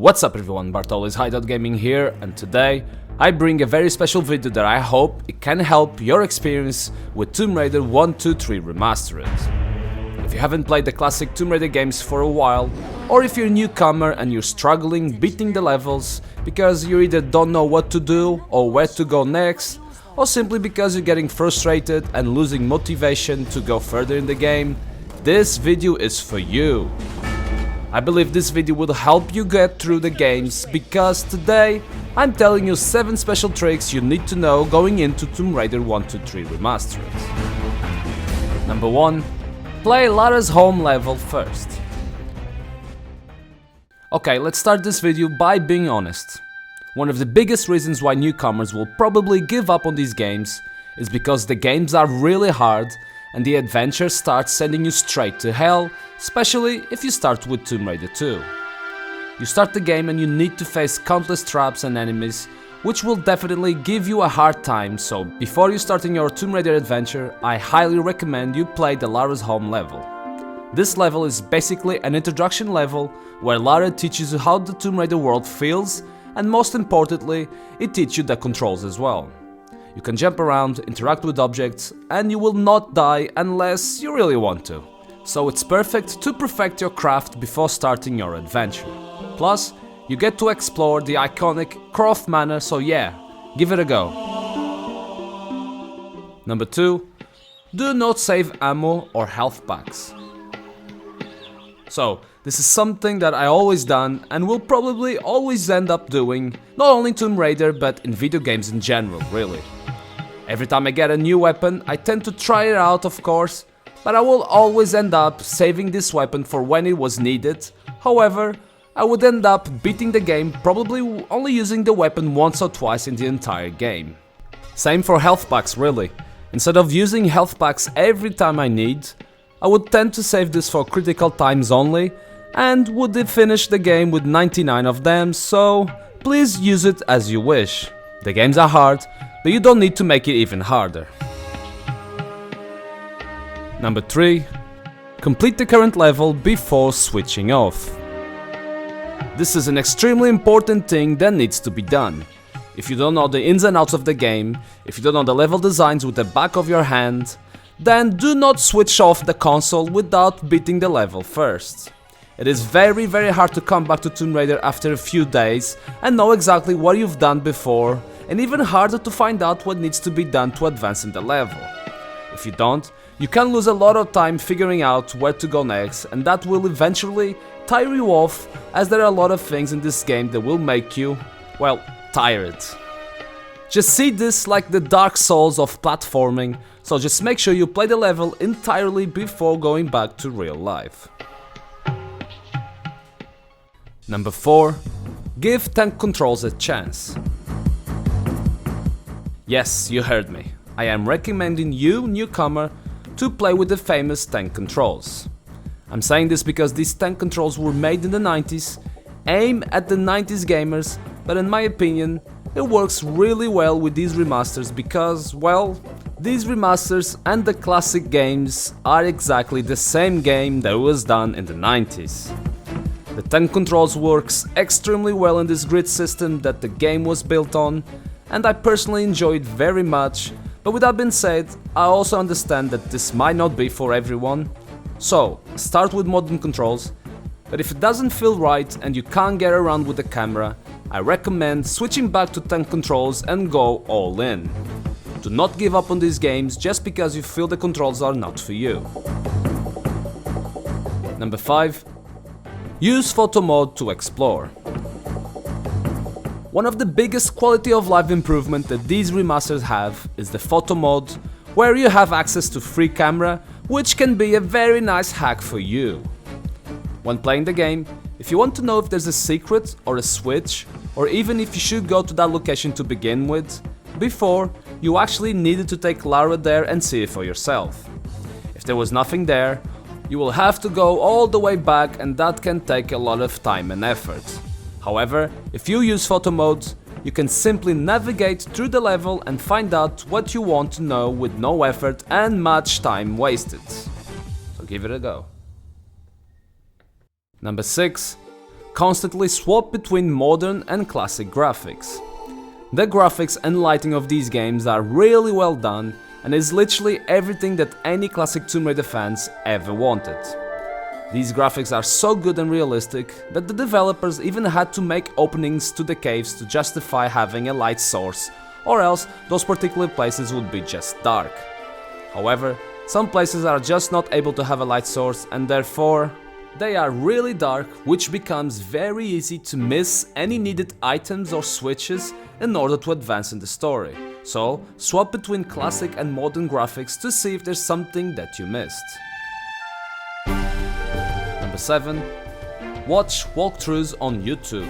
What's up everyone, Bartoli's Hideout Gaming here, and today I bring a very special video that I hope it can help your experience with Tomb Raider 1, 2, 3 Remastered. If you haven't played the classic Tomb Raider games for a while, or if you're a newcomer and you're struggling beating the levels because you either don't know what to do or where to go next, or simply because you're getting frustrated and losing motivation to go further in the game, this video is for you. I believe this video will help you get through the games because today I'm telling you 7 special tricks you need to know going into Tomb Raider 1, 2, 3 Remastered. Number 1. Play Lara's home level first. Okay, let's start this video by being honest. One of the biggest reasons why newcomers will probably give up on these games is because the games are really hard and the adventure starts sending you straight to hell, especially if you start with Tomb Raider 2. You start the game and you need to face countless traps and enemies, which will definitely give you a hard time, so before you starting your Tomb Raider adventure, I highly recommend you play the Lara's home level. This level is basically an introduction level where Lara teaches you how the Tomb Raider world feels, and most importantly, it teaches you the controls as well. You can jump around, interact with objects, and you will not die unless you really want to. So it's perfect to perfect your craft before starting your adventure. Plus, you get to explore the iconic Croft Manor, so yeah, give it a go. Number 2. Do not save ammo or health packs. So, this is something that I always done and will probably always end up doing, not only in Tomb Raider but in video games in general, really. Every time I get a new weapon, I tend to try it out, of course, but I will always end up saving this weapon for when it was needed. However, I would end up beating the game probably only using the weapon once or twice in the entire game. Same for health packs, really. Instead of using health packs every time I need, I would tend to save this for critical times only, and would finish the game with 99 of them, so please use it as you wish. The games are hard, but you don't need to make it even harder. Number 3. Complete the current level before switching off. This is an extremely important thing that needs to be done. If you don't know the ins and outs of the game, if you don't know the level designs with the back of your hand, then do not switch off the console without beating the level first. It is very hard to come back to Tomb Raider after a few days and know exactly what you've done before, and even harder to find out what needs to be done to advance in the level. If you don't, you can lose a lot of time figuring out where to go next, and that will eventually tire you off, as there are a lot of things in this game that will make you, well, tired. Just see this like the Dark Souls of platforming, so just make sure you play the level entirely before going back to real life. Number 4. Give tank controls a chance. Yes, you heard me. I am recommending you, newcomer, to play with the famous tank controls. I'm saying this because these tank controls were made in the 90s, aim at the 90s gamers, but in my opinion, it works really well with these remasters because, well, these remasters and the classic games are exactly the same game that was done in the 90s. The tank controls works extremely well in this grid system that the game was built on, and I personally enjoy it very much, but with that being said, I also understand that this might not be for everyone. So, start with modern controls, but if it doesn't feel right and you can't get around with the camera, I recommend switching back to tank controls and go all in. Do not give up on these games just because you feel the controls are not for you. Number 5. Use photo mode to explore. One of the biggest quality of life improvement that these remasters have is the photo mode, where you have access to free camera, which can be a very nice hack for you. When playing the game, if you want to know if there's a secret or a switch, or even if you should go to that location to begin with, before, you actually needed to take Lara there and see it for yourself. If there was nothing there, you will have to go all the way back, and that can take a lot of time and effort. However, if you use photo mode, you can simply navigate through the level and find out what you want to know with no effort and much time wasted. So give it a go. Number 6. constantly swap between modern and classic graphics. The graphics and lighting of these games are really well done and is literally everything that any classic Tomb Raider fans ever wanted. These graphics are so good and realistic that the developers even had to make openings to the caves to justify having a light source, or else those particular places would be just dark. However, some places are just not able to have a light source and therefore they are really dark, which becomes very easy to miss any needed items or switches in order to advance in the story. So swap between classic and modern graphics to see if there's something that you missed. Number 7. Watch walkthroughs on YouTube.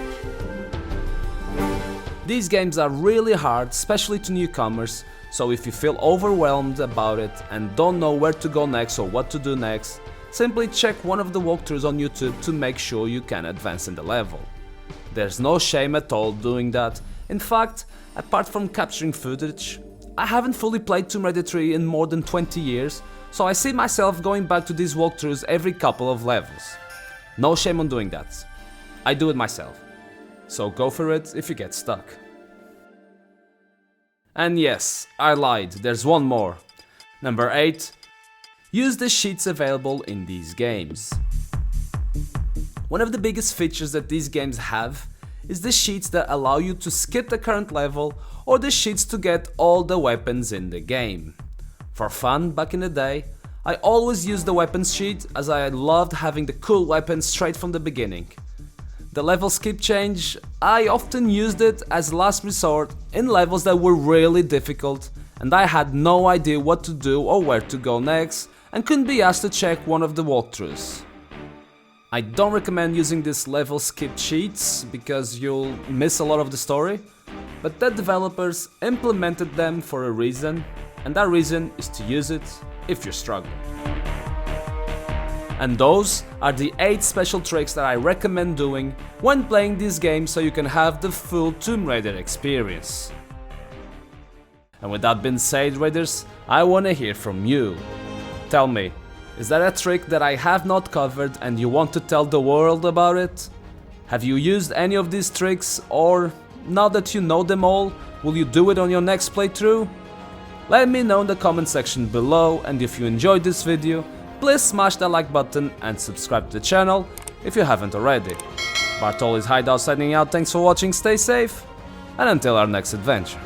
These games are really hard, especially to newcomers, so if you feel overwhelmed about it and don't know where to go next or what to do next, simply check one of the walkthroughs on YouTube to make sure you can advance in the level. There's no shame at all doing that. In fact, apart from capturing footage, I haven't fully played Tomb Raider 3 in more than 20 years, so I see myself going back to these walkthroughs every couple of levels. No shame on doing that. I do it myself. So go for it if you get stuck. And yes, I lied, there's one more. Number 8. Use the cheats available in these games. One of the biggest features that these games have is the cheats that allow you to skip the current level or the cheats to get all the weapons in the game. For fun, back in the day, I always used the weapons cheat as I loved having the cool weapons straight from the beginning. The level skip change, I often used it as last resort in levels that were really difficult and I had no idea what to do or where to go next and couldn't be asked to check one of the walkthroughs. I don't recommend using this level skip cheats because you'll miss a lot of the story, but the developers implemented them for a reason, and that reason is to use it if you're struggling. And those are the 8 special tricks that I recommend doing when playing this game so you can have the full Tomb Raider experience. And with that being said, Raiders, I wanna hear from you. Tell me, is there a trick that I have not covered and you want to tell the world about it? Have you used any of these tricks, or now that you know them all, will you do it on your next playthrough? Let me know in the comment section below, and if you enjoyed this video, please smash that like button and subscribe to the channel if you haven't already. Bartoli's Hideout signing out, thanks for watching, stay safe, and until our next adventure.